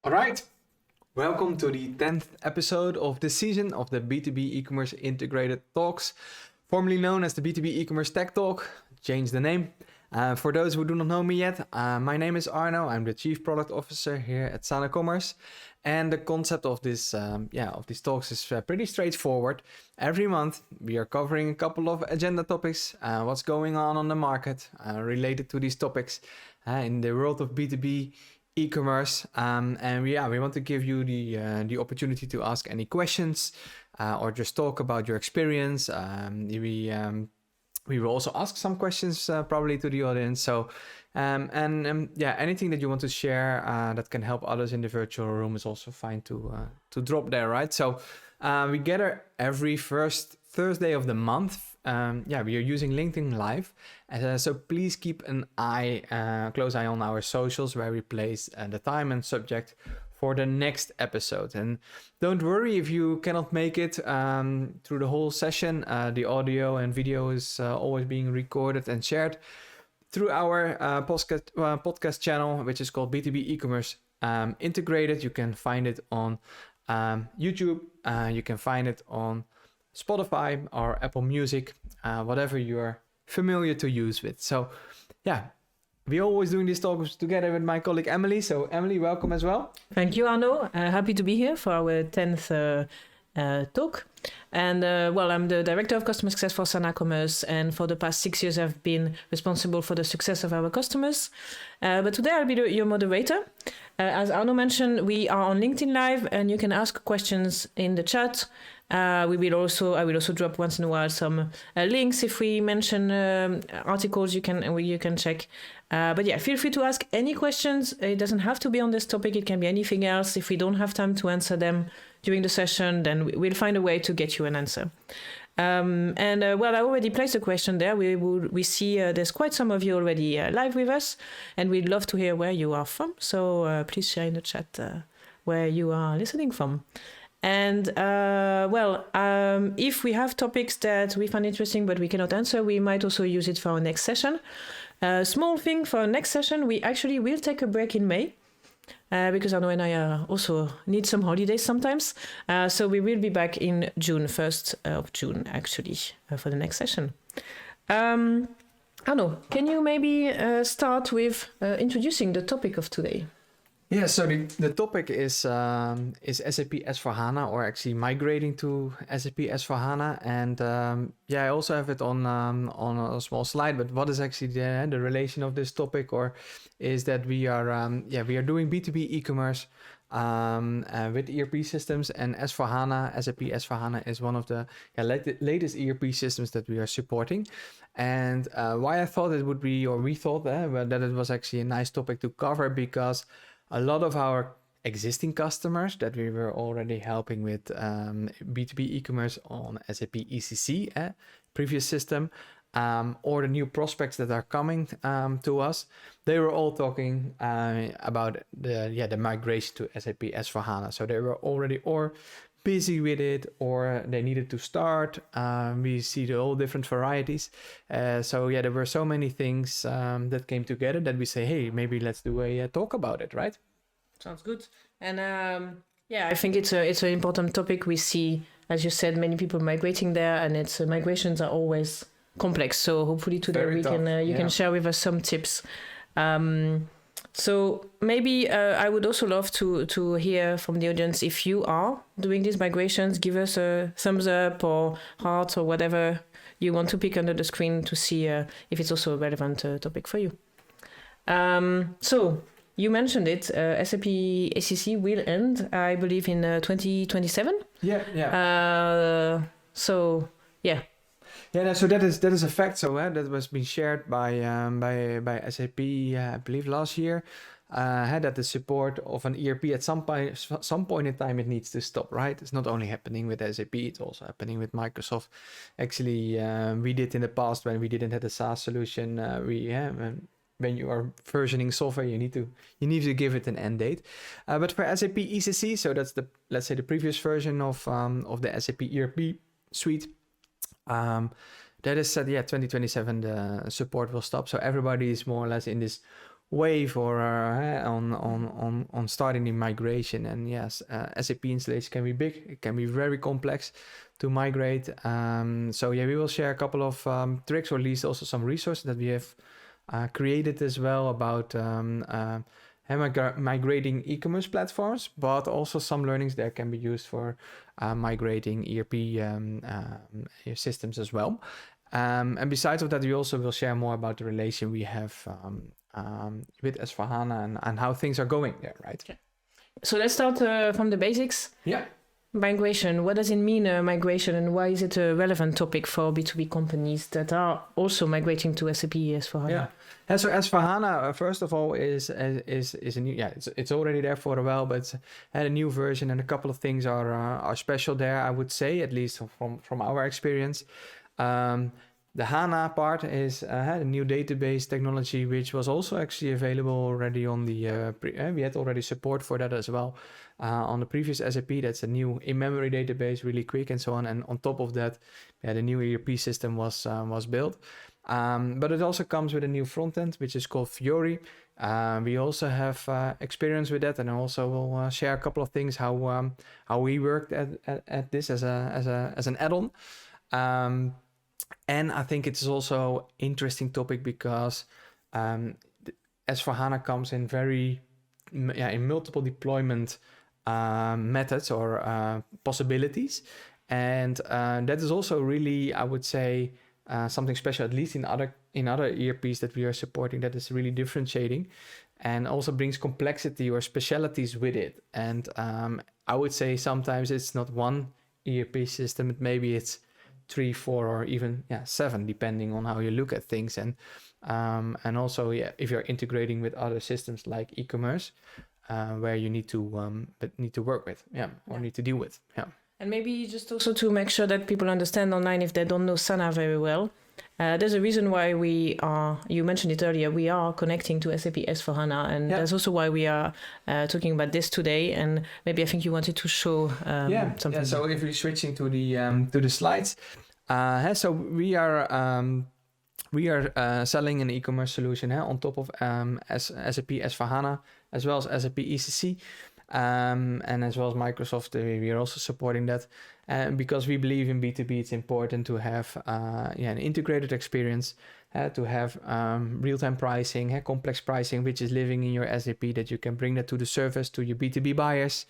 All right. Welcome to the 10th episode of this season of the B2B e-commerce integrated talks, formerly known as the B2B e-commerce tech talk. Changed the name. For those who do not know me yet, my name is Arno. I'm the Chief Product Officer here at Sana Commerce. And the concept of this, of these talks is pretty straightforward. Every month we are covering a couple of agenda topics, what's going on the market related to these topics in the world of B2B e-commerce, and we want to give you the opportunity to ask any questions or just talk about your experience. We will also ask some questions probably to the audience. So anything that you want to share that can help others in the virtual room is also fine to drop there, right? So we gather every first Thursday of the month. We are using LinkedIn Live, so please keep an close eye on our socials where we place the time and subject for the next episode. And don't worry if you cannot make it through the whole session. The audio and video is always being recorded and shared through our podcast channel, which is called B2B e-commerce integrated. You can find it on YouTube. You can find it on Spotify or Apple Music, whatever you're familiar to use with. So we're always doing these talks together with my colleague Emilie. So Emilie, welcome as well. Thank you, Arno. Happy to be here for our 10th talk. And I'm the Director of Customer Success for Sana Commerce. And for the past 6 years, I've been responsible for the success of our customers. But today I'll be your moderator. As Arno mentioned, we are on LinkedIn Live and you can ask questions in the chat. I will also drop once in a while some links if we mention articles you can check. Feel free to ask any questions. It doesn't have to be on this topic. It can be anything else. If we don't have time to answer them during the session, then we'll find a way to get you an answer. I already placed a question there. We see there's quite some of you already live with us, and we'd love to hear where you are from. So please share in the chat where you are listening from. And if we have topics that we find interesting but we cannot answer, we might also use it for our next session. Small thing for our next session, we actually will take a break in May because Arno and I also need some holidays sometimes. So we will be back in June, 1st of June, actually, for the next session. Arno, can you maybe start with introducing the topic of today? Yeah, so the topic is SAP S/4HANA, or actually migrating to SAP S/4HANA, and I also have it on a small slide. But what is actually the relation of this topic, or is that we are doing B2B e-commerce with ERP systems, and S/4HANA, SAP S/4HANA is one of the latest ERP systems that we are supporting. And why I thought it would be, or we thought that it was actually a nice topic to cover, because a lot of our existing customers that we were already helping with B2B e-commerce on SAP ECC, previous system, or the new prospects that are coming to us, they were all talking about the migration to SAP S/4HANA. So they were already or busy with it, or they needed to start. We see the all different varieties. There were so many things that came together that we say, hey, maybe let's do a talk about it, right? Sounds good. And I think it's an important topic. We see, as you said, many people migrating there, and migrations are always complex. So hopefully today can share with us some tips. So maybe I would also love to hear from the audience, if you are doing these migrations, give us a thumbs up or heart or whatever you want to pick under the screen to see if it's also a relevant topic for you. So you mentioned it, SAP ACC will end, I believe, in 2027. Yeah. So that is a fact. So that was been shared by SAP, I believe last year. That the support of an ERP at some point in time it needs to stop, right? It's not only happening with SAP, it's also happening with Microsoft. Actually, we did in the past when we didn't have a SaaS solution. When you are versioning software, you need to give it an end date. But for SAP ECC, so that's the previous version of the SAP ERP suite. That is said, 2027 the support will stop. So everybody is more or less in this wave or on starting the migration. And yes, SAP installation can be big, it can be very complex to migrate. So yeah, we will share a couple of tricks, or at least also some resources that we have created as well about migrating e-commerce platforms, but also some learnings there can be used for migrating ERP systems as well. And besides of that, we also will share more about the relation we have with S4HANA and how things are going there, right? Okay. So let's start from the basics. Yeah. Migration, what does it mean, migration, and why is it a relevant topic for B2B companies that are also migrating to SAP S4HANA? Yeah. And so S4HANA, first of all, is a new, it's already there for a while, but it's had a new version, and a couple of things are special there, I would say, at least from our experience. The HANA part is had a new database technology, which was also actually available already on the, we had already support for that as well. On the previous SAP, that's a new in-memory database, really quick and so on. And on top of that, the new ERP system was built. But it also comes with a new front end, which is called Fiori. We also have experience with that, and I also will share a couple of things how we worked at this as an add-on. And I think it's also interesting topic because S4HANA comes in in multiple deployment methods or possibilities, and that is also really, I would say, something special, at least in other ERPs that we are supporting, that is really differentiating and also brings complexity or specialities with it. And I would say sometimes it's not one ERP system, maybe it's 3, 4, or even 7, depending on how you look at things. And also, if you're integrating with other systems like e-commerce, where you need to work with, need to deal with, And maybe just also to make sure that people understand online, if they don't know SANA very well, there's a reason why we are, you mentioned it earlier, we are connecting to SAP S4HANA, and that's also why we are talking about this today. And maybe I think you wanted to show something. Yeah, so if we're switching to the slides, so we are selling an e-commerce solution on top of SAP S4HANA, as well as SAP ECC. And as well as Microsoft, we are also supporting that. Because we believe in B2B, it's important to have an integrated experience, to have real-time pricing, complex pricing, which is living in your SAP, that you can bring that to the service, to your B2B buyers.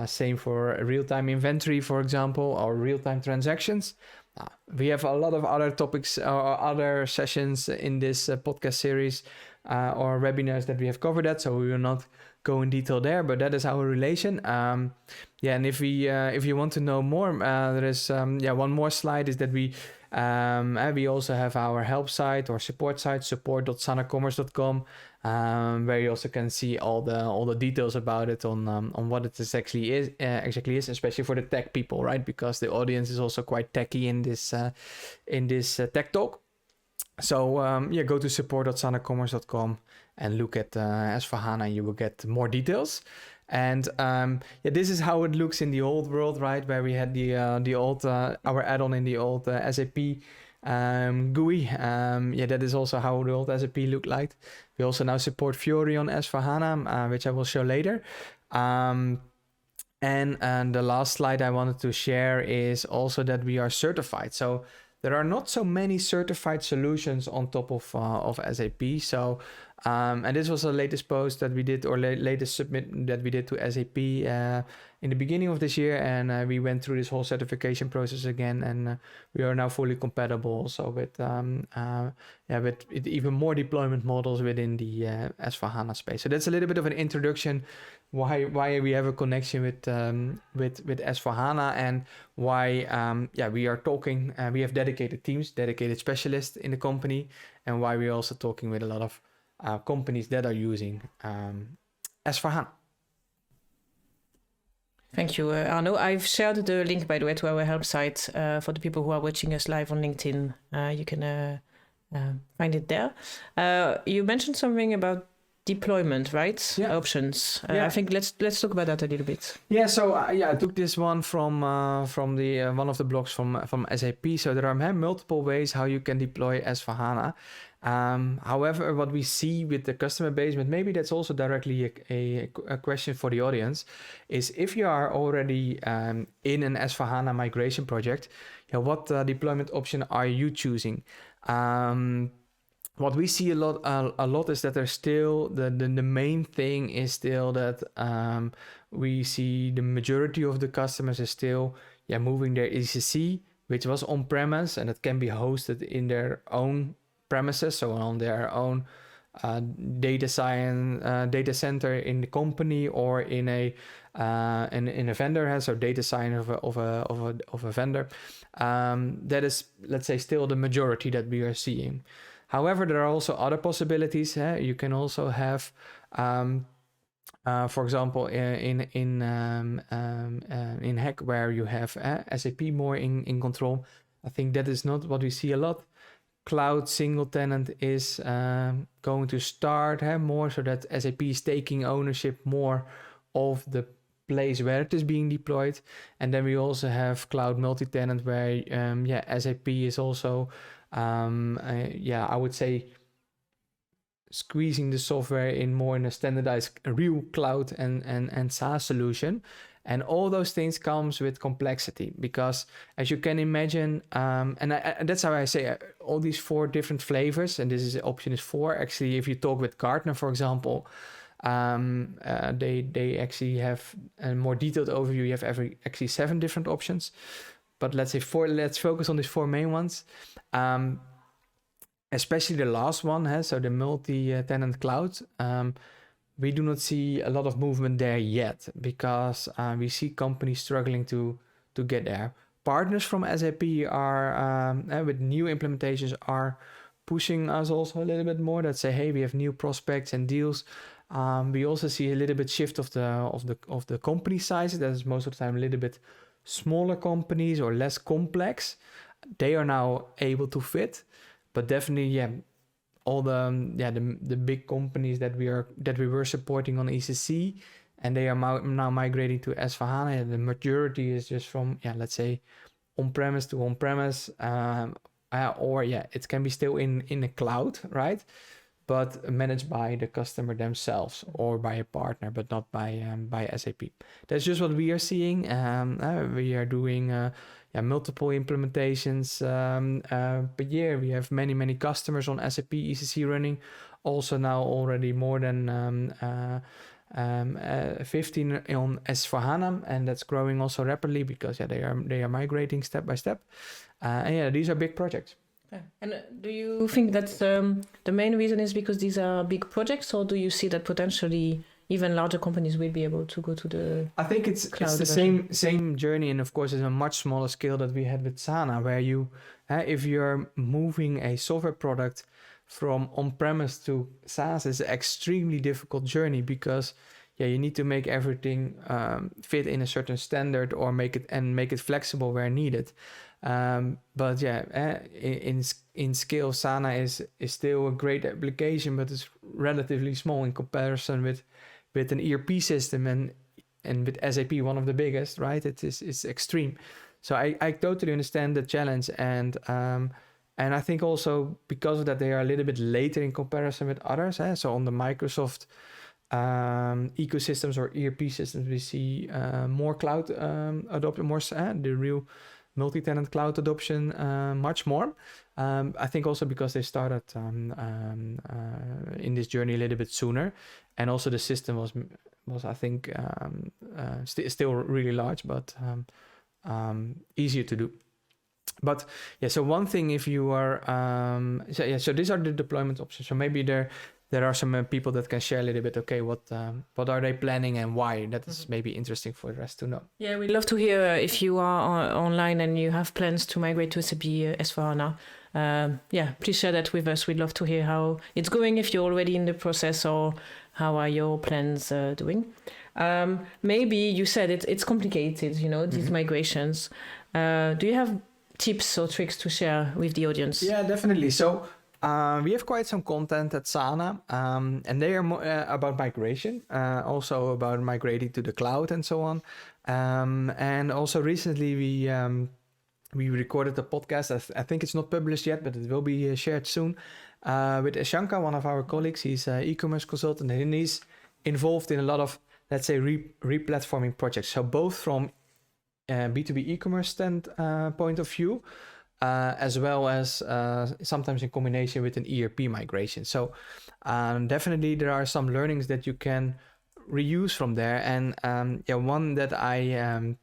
Same for real-time inventory, for example, or real-time transactions. We have a lot of other topics or other sessions in this podcast series or webinars that we have covered that, so we will not go in detail there, but that is our relation. And if you want to know more, there is one more slide, is that we also have our help site or support site, support.sanacommerce.com, where you also can see all the details about it on what it exactly is, especially for the tech people, right? Because the audience is also quite techy in this tech talk. So go to support.sanacommerce.com and look at S4HANA, and you will get more details. And this is how it looks in the old world, right? Where we had the old our add-on in the old SAP GUI. That is also how the old SAP looked like. We also now support Fiori on S4HANA, which I will show later. And the last slide I wanted to share is also that we are certified. So there are not so many certified solutions on top of SAP. So, and this was the latest post that we did, or latest submit that we did to SAP in the beginning of this year. And we went through this whole certification process again, and we are now fully compatible also with even more deployment models within the S4HANA space. So that's a little bit of an introduction why we have a connection with S4HANA, and why we are talking. We have dedicated teams, dedicated specialists in the company, and why we're also talking with a lot of companies that are using S4HANA. Thank you, Arno. I've shared the link, by the way, to our help site for the people who are watching us live on LinkedIn. You can find it there. You mentioned something about deployment, right? Yeah. Options. I think let's talk about that a little bit. Yeah. So I took this one from the one of the blogs from SAP. So there are multiple ways how you can deploy S4HANA. However, what we see with the customer base, but maybe that's also directly a question for the audience, is if you are already in an S/4HANA migration project, what deployment option are you choosing? What we see a lot is that there's still the main thing is still that we see the majority of the customers is still moving their ECC, which was on premise, and it can be hosted in their own premises, so on their own data center in the company, or in a vendor, so data science of a vendor. That is, let's say, still the majority that we are seeing. However, there are also other possibilities. You can also have, for example, in Hack, where you have SAP more in control. I think that is not what we see a lot. Cloud single tenant is going to start more, so that SAP is taking ownership more of the place where it is being deployed. And then we also have cloud multi-tenant, where SAP is also I would say squeezing the software in more in a standardized real cloud and SaaS solution. And all those things comes with complexity, because as you can imagine, and that's how I say all these 4 different flavors, and this is option is 4. Actually, if you talk with Gartner, for example, they actually have a more detailed overview. You have actually 7 different options, but let's say 4. Let's focus on these 4 main ones. Especially the last one, so the multi-tenant cloud. We do not see a lot of movement there yet, because we see companies struggling to get there. Partners from SAP are, with new implementations, are pushing us also a little bit more. That say, hey, we have new prospects and deals. We also see a little bit shift of the company sizes. That is most of the time a little bit smaller companies or less complex. They are now able to fit, but definitely, all the big companies that we were supporting on ECC, and they are now migrating to S/4HANA. The majority is just from let's say on-premise to on-premise, or it can be still in a cloud, right? But managed by the customer themselves or by a partner, but not by SAP. That's just what we are seeing. We are doing multiple implementations per year. We have many customers on SAP ECC running. Also now already more than 15 on S/4HANA, and that's growing also rapidly, because they are migrating step by step. These are big projects. And do you think that's the main reason is because these are big projects, or do you see that potentially even larger companies will be able to go to the I think it's the same journey, and of course it's a much smaller scale that we had with Sana, where you if you're moving a software product from on-premise to SaaS, is an extremely difficult journey, because you need to make everything fit in a certain standard, or make it flexible where needed. But in scale, Sana is still a great application, but it's relatively small in comparison with an ERP system, and with SAP, one of the biggest, right? It's extreme. So I totally understand the challenge, and I think also because of that, they are a little bit later in comparison with others. So on the Microsoft ecosystems or ERP systems, we see more cloud adoption, more the real multi-tenant cloud adoption, much more. I think also because they started in this journey a little bit sooner, and also the system was I think still really large, but easier to do. But so one thing, if you are so these are the deployment options. So maybe there are some people that can share a little bit, okay, what are they planning and why? That is maybe interesting for the rest to know. Yeah, we'd love to hear if you are online and you have plans to migrate to SAP S/4HANA. Please share that with us. We'd love to hear how it's going, if you're already in the process, or how are your plans doing. Maybe you said it's complicated, these migrations. Do you have tips or tricks to share with the audience? Yeah, definitely. So we have quite some content at Sana, and they are more, about migration, also about migrating to the cloud and so on. And also recently we recorded a podcast. I think it's not published yet, but it will be shared soon, with Ashanka, one of our colleagues. He's an e-commerce consultant, and he's involved in a lot of, let's say, re-platforming projects. So both from B2B e-commerce point of view, as well as sometimes in combination with an ERP migration. So definitely there are some learnings that you can reuse from there. And one that I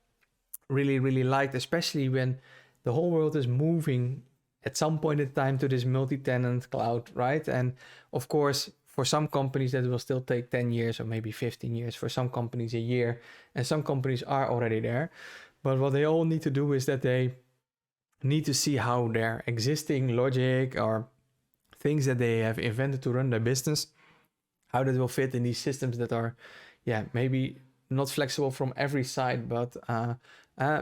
really liked, especially when the whole world is moving at some point in time to this multi-tenant cloud, right? And of course, for some companies that will still take 10 years or maybe 15 years, for some companies a year, and some companies are already there. But what they all need to do is that they need to see how their existing logic or things that they have invented to run their business, how that will fit in these systems that are, maybe not flexible from every side, but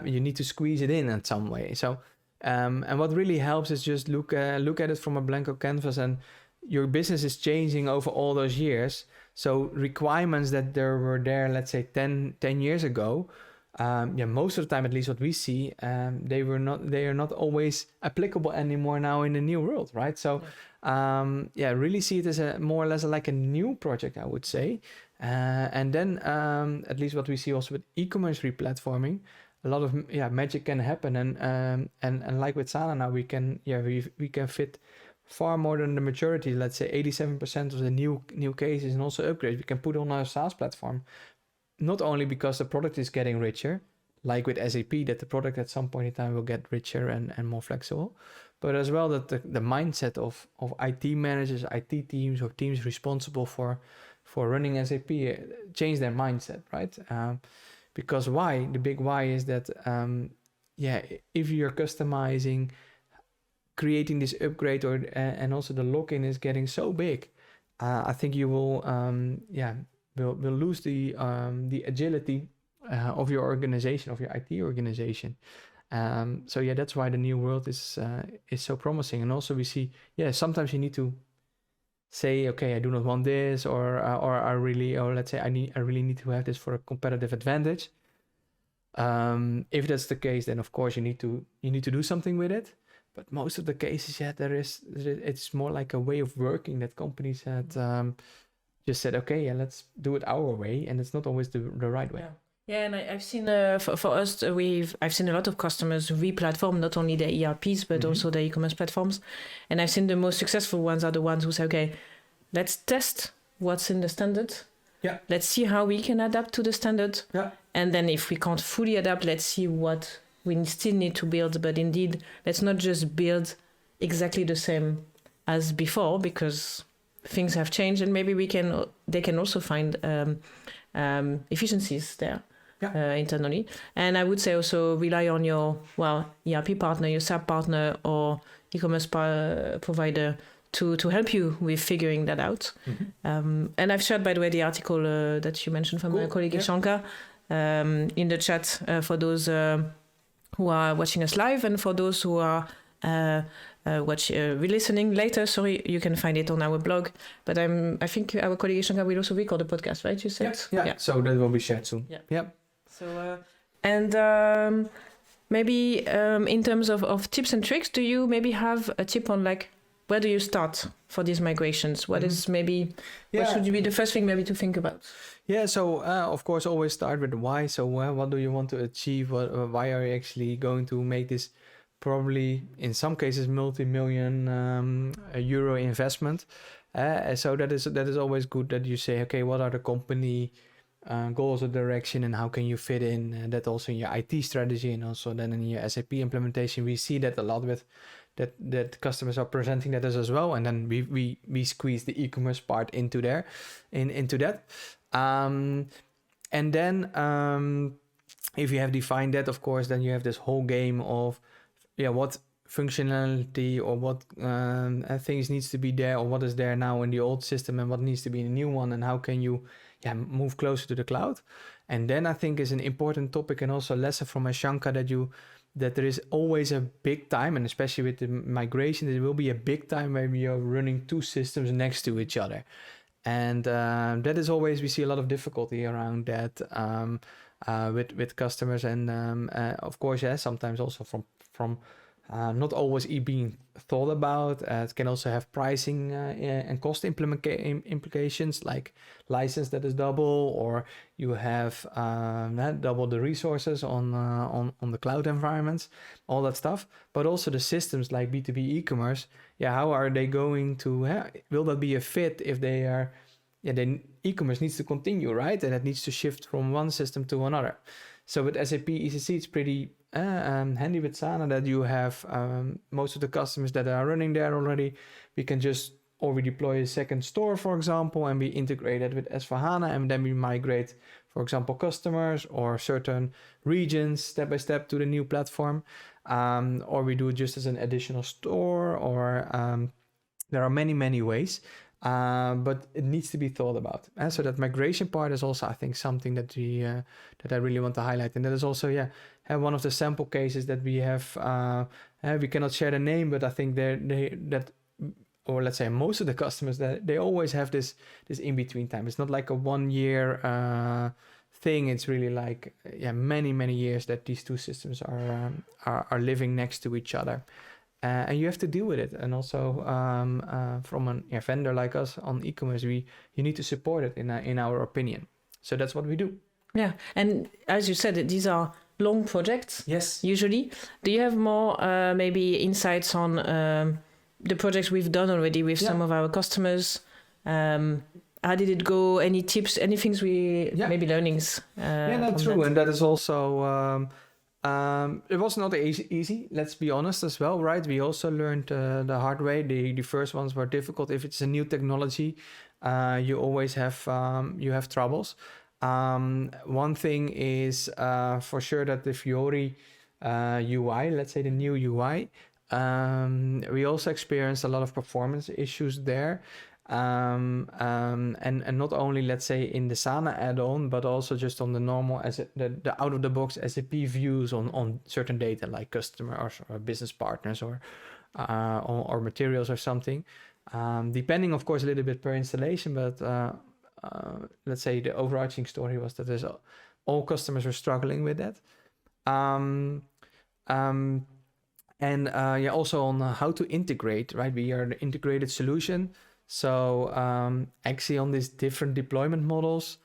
you need to squeeze it in some way. So, and what really helps is just look at it from a blank canvas, and your business is changing over all those years. So requirements that were there, let's say 10 years ago, most of the time, at least what we see, they are not always applicable anymore now in the new world, right? So, really see it as a more or less like a new project, I would say. And then, at least what we see also with e-commerce replatforming, a lot of magic can happen, and like with Sana now, we can fit far more than the majority. Let's say 87% of the new cases and also upgrades we can put on our SaaS platform. Not only because the product is getting richer, like with SAP, that the product at some point in time will get richer and more flexible, but as well that the mindset of IT managers, IT teams, or teams responsible for running SAP change their mindset, right? Because why? The big why is that, if you're customizing, creating this upgrade, and also the lock-in is getting so big, I think you will, will lose the agility of your organization, of your IT organization. So that's why the new world is so promising. And also we see, sometimes you need to say, okay, I do not want this, or let's say I really need to have this for a competitive advantage. If that's the case, then of course you need to do something with it. But most of the cases, it's more like a way of working that companies had just said, okay, let's do it our way, and it's not always the right way. Yeah, and I've seen for us, I've seen a lot of customers re-platform not only their ERPs but also their e-commerce platforms, and I've seen the most successful ones are the ones who say, okay, let's test what's in the standard. Yeah. Let's see how we can adapt to the standard. Yeah. And then if we can't fully adapt, let's see what we still need to build. But indeed, let's not just build exactly the same as before, because things have changed, and maybe they can also find efficiencies there internally. And I would say also rely on your ERP partner, your SAP partner, or e-commerce provider to help you with figuring that out. And I've shared, by the way, the article that you mentioned from my colleague Ashanka in the chat for those who are watching us live, and for those who are re-listening later, sorry, you can find it on our blog. But I think our colleague Ashanka will also record the podcast, right? You said? Yeah. So that will be shared soon. Yeah. So and maybe in terms of tips and tricks, do you maybe have a tip on like where do you start for these migrations? What is maybe what should be the first thing maybe to think about? Yeah, so of course always start with the why. So what do you want to achieve? Why are you actually going to make this probably in some cases multi-million euro investment? So that is always good that you say, okay, what are the company goals or direction, and how can you fit in that also in your IT strategy, and also then in your SAP implementation. We see that a lot with that customers are presenting that as well, and then we squeeze the e-commerce part into there, into that. And then if you have defined that, of course, then you have this whole game of what functionality or what things needs to be there, or what is there now in the old system and what needs to be in the new one, and how can you move closer to the cloud. And then I think is an important topic, and also a lesson from Ashanka, that there is always a big time, and especially with the migration, there will be a big time where you're running two systems next to each other. And that is always, we see a lot of difficulty around that with customers, and of course, sometimes also from not always being thought about. It can also have pricing and cost implications, like license that is double, or you have double the resources on the cloud environments, all that stuff. But also the systems like B2B e-commerce. Yeah, how are they going to? Will that be a fit if they are? Yeah, then e-commerce needs to continue, right? And it needs to shift from one system to another. So with SAP ECC, it's pretty handy with SANA that you have most of the customers that are running there already. We can just, or we deploy a second store, for example, and we integrate it with S4HANA, and then we migrate, for example, customers or certain regions step by step to the new platform. Or we do it just as an additional store, or there are many, many ways. But it needs to be thought about. So that migration part is also, I think, something that that I really want to highlight. And that is also, one of the sample cases that we have. We cannot share the name, but I think or let's say most of the customers, that they always have this in between time. It's not like a 1 year thing. It's really like many years that these two systems are living next to each other. And you have to deal with it. And also from a vendor like us on e-commerce, you need to support it in our opinion. So that's what we do. Yeah, and as you said, these are long projects. Yes. Usually. Do you have more maybe insights on the projects we've done already with some of our customers? How did it go? Any tips? Any things maybe learnings? That's true. And that is also. It was not easy, let's be honest as well, right? We also learned the hard way. The first ones were difficult. If it's a new technology, you always have troubles. One thing is for sure that the Fiori UI, let's say the new UI, we also experienced a lot of performance issues there. And not only, let's say, in the SANA add-on, but also just on the normal the out-of-the-box SAP views on certain data, like customers or business partners or materials or something. Depending, of course, a little bit per installation, but let's say the overarching story was that all customers were struggling with that. Also on how to integrate, right? We are an integrated solution. So actually on these different deployment models,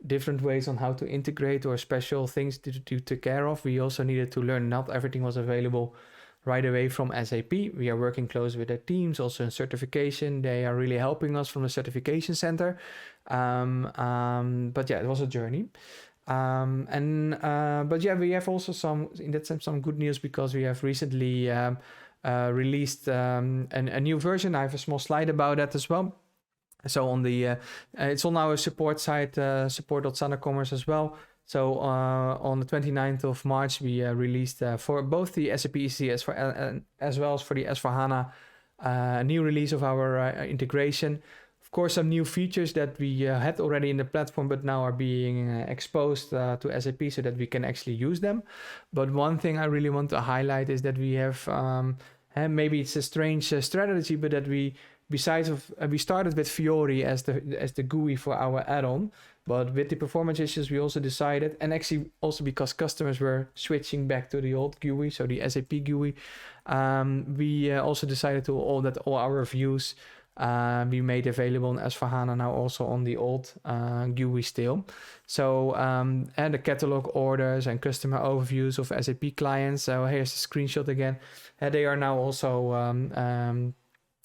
different ways on how to integrate or special things to take care of, we also needed to learn. Not everything was available right away from SAP. We are working close with their teams, also in certification. They are really helping us from the certification center. But it was a journey. We have also some good news, because we have recently released a new version. I have a small slide about that as well. So on the it's on our support site, support.sanacommerce as well. So on the 29th of March, we released for both the SAP ECS as well as for the S4HANA a new release of our integration. Of course, some new features that we had already in the platform, but now are being exposed to SAP so that we can actually use them. But one thing I really want to highlight is that we have, maybe it's a strange strategy, but that we started with Fiori as the GUI for our add-on. But with the performance issues, we also decided, and actually also because customers were switching back to the old GUI, so the SAP GUI, we also decided to all our views we made available in S4HANA now also on the old GUI still. So and the catalog orders and customer overviews of SAP clients. So here's the screenshot again. They are now also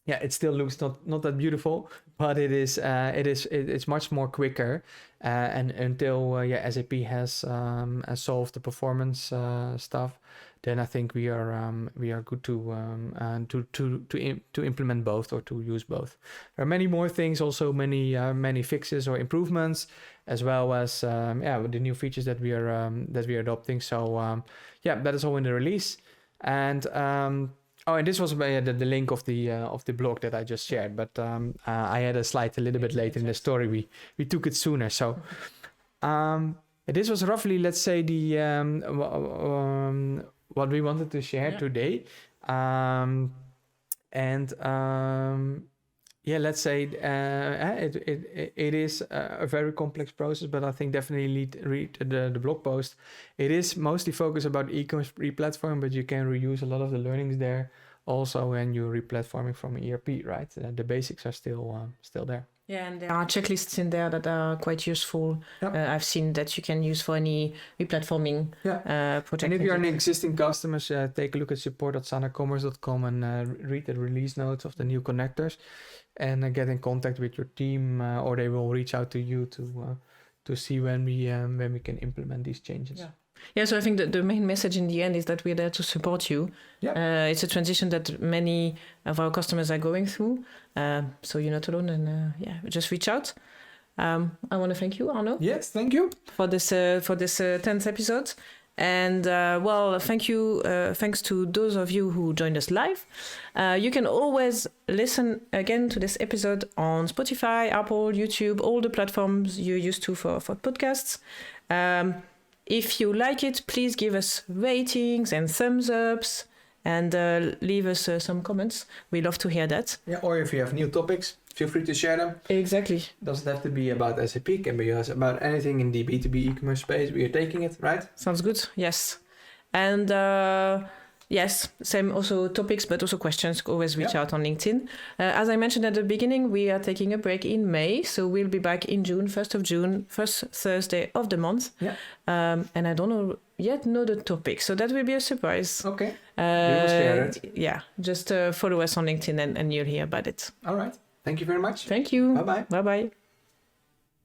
it still looks not that beautiful, but it's much more quicker. And until SAP has solved the performance stuff, then I think we are good to implement both or to use both. There are many more things, also many fixes or improvements, as well as the new features that we are adopting. So that is all in the release. And and this was the link of the blog that I just shared, but I had a slide a little bit later in the story. We took it sooner. So this was roughly, let's say, the what we wanted to share today. let's say it is a very complex process, but I think definitely read the blog post. It is mostly focused about e-commerce re-platform, but you can reuse a lot of the learnings there also when you're re-platforming from ERP, right? The basics are still there. Yeah, and there are checklists in there that are quite useful. Yep. I've seen that you can use for any replatforming project. And if you're an existing customer, take a look at support.sanacommerce.com and read the release notes of the new connectors, and get in contact with your team, or they will reach out to you to see when we can implement these changes. Yeah, so I think that the main message in the end is that we're there to support you. Yeah. It's a transition that many of our customers are going through. So you're not alone, and just reach out. I want to thank you, Arno. Yes, thank you. For this 10th episode. And thanks to those of you who joined us live. You can always listen again to this episode on Spotify, Apple, YouTube, all the platforms you're used to for podcasts. If you like it, please give us ratings and thumbs ups, and leave us some comments. We love to hear that. Yeah, or if you have new topics, feel free to share them. Exactly. Doesn't have to be about SAP, can be about anything in the B2B e-commerce space. We are taking it, right? Sounds good. Yes. And yes, same also topics, but also questions. Always reach out on LinkedIn. As I mentioned at the beginning, we are taking a break in May. So we'll be back in June, 1st of June, first Thursday of the month. Yeah. And I don't know the topic. So that will be a surprise. Okay. We will share it. Yeah. Just follow us on LinkedIn and you'll hear about it. All right. Thank you very much. Thank you. Bye-bye. Bye-bye.